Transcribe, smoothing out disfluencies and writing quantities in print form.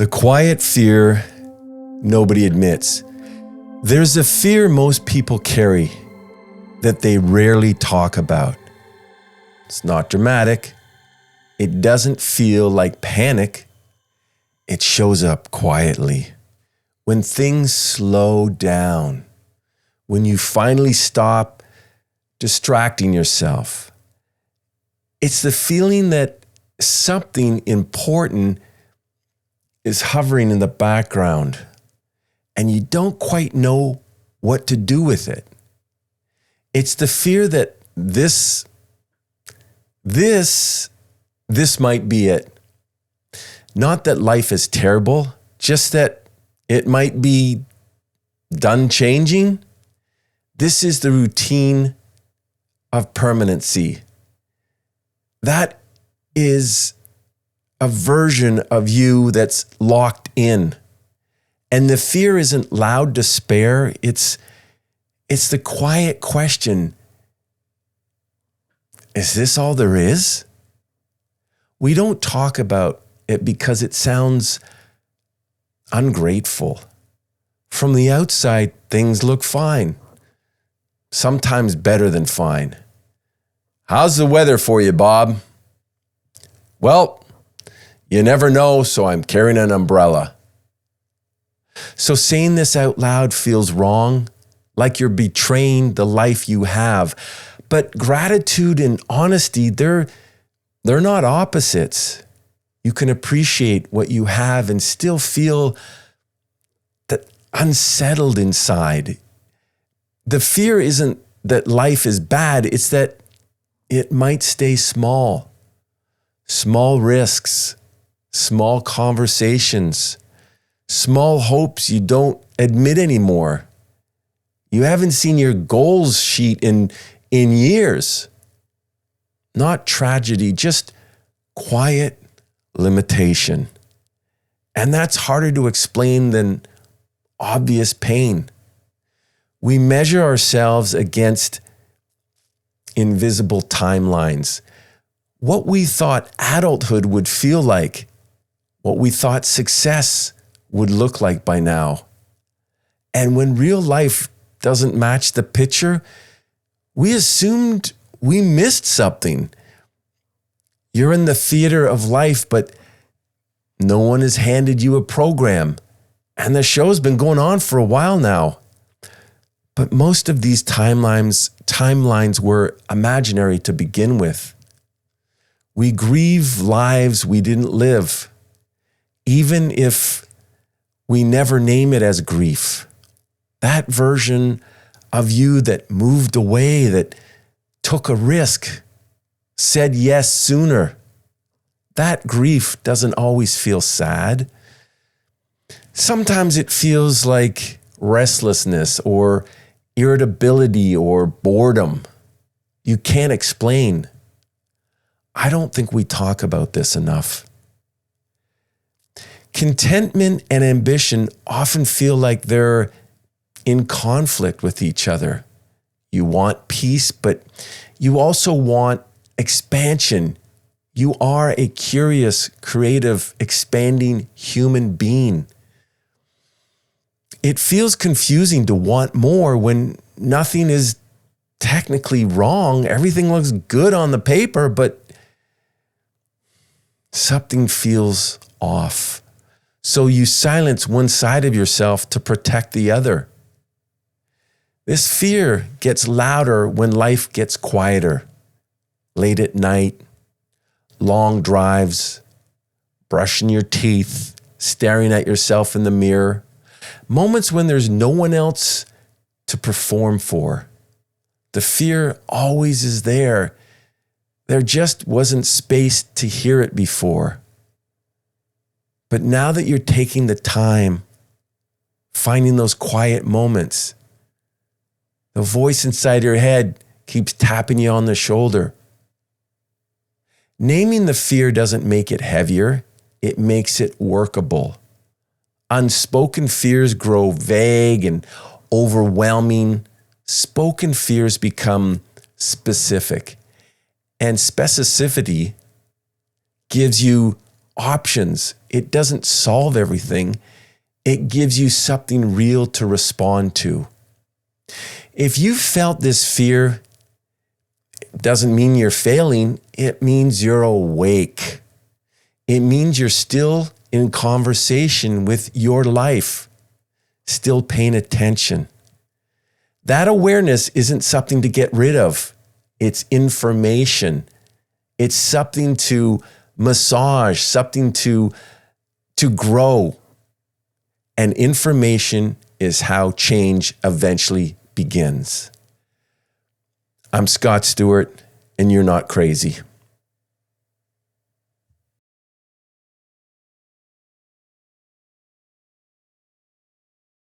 The quiet fear nobody admits. There's a fear most people carry that they rarely talk about. It's not dramatic. It doesn't feel like panic. It shows up quietly. When things slow down, when you finally stop distracting yourself. It's the feeling that something important is hovering in the background and you don't quite know what to do with it. It's the fear that this might be it. Not that life is terrible, just that it might be done changing. This is the routine of permanency. That is a version of you that's locked in. And the fear isn't loud despair. It's the quiet question. Is this all there is? We don't talk about it because it sounds ungrateful. From the outside, things look fine. Sometimes better than fine. How's the weather for you, Bob? Well, you never know, so I'm carrying an umbrella. So saying this out loud feels wrong, like you're betraying the life you have. But gratitude and honesty, they're not opposites. You can appreciate what you have and still feel that unsettled inside. The fear isn't that life is bad, it's that it might stay small. Small risks, small conversations, small hopes you don't admit anymore. You haven't seen your goals sheet in years. Not tragedy, just quiet limitation. And that's harder to explain than obvious pain. We measure ourselves against invisible timelines. What we thought adulthood would feel like, what we thought success would look like by now. And when real life doesn't match the picture, we assumed we missed something. You're in the theater of life, but no one has handed you a program. And the show's been going on for a while now. But most of these timelines were imaginary to begin with. We grieve lives we didn't live, even if we never name it as grief. That version of you that moved away, that took a risk, said yes sooner, that grief doesn't always feel sad. Sometimes it feels like restlessness or irritability or boredom. You can't explain. I don't think we talk about this enough. Contentment and ambition often feel like they're in conflict with each other. You want peace, but you also want expansion. You are a curious, creative, expanding human being. It feels confusing to want more when nothing is technically wrong. Everything looks good on the paper, but something feels off. So you silence one side of yourself to protect the other. This fear gets louder when life gets quieter. Late at night, long drives, brushing your teeth, staring at yourself in the mirror. Moments when there's no one else to perform for. The fear always is there. There just wasn't space to hear it before. But now that you're taking the time, finding those quiet moments, the voice inside your head keeps tapping you on the shoulder. Naming the fear doesn't make it heavier, it makes it workable. Unspoken fears grow vague and overwhelming. Spoken fears become specific. And specificity gives you options. It doesn't solve everything. It gives you something real to respond to. If you felt this fear, it doesn't mean you're failing. It means you're awake. It means you're still in conversation with your life, still paying attention. That awareness isn't something to get rid of. It's information. It's something to massage, something to grow. And information is how change eventually begins. I'm Scott Stewart, and you're not crazy.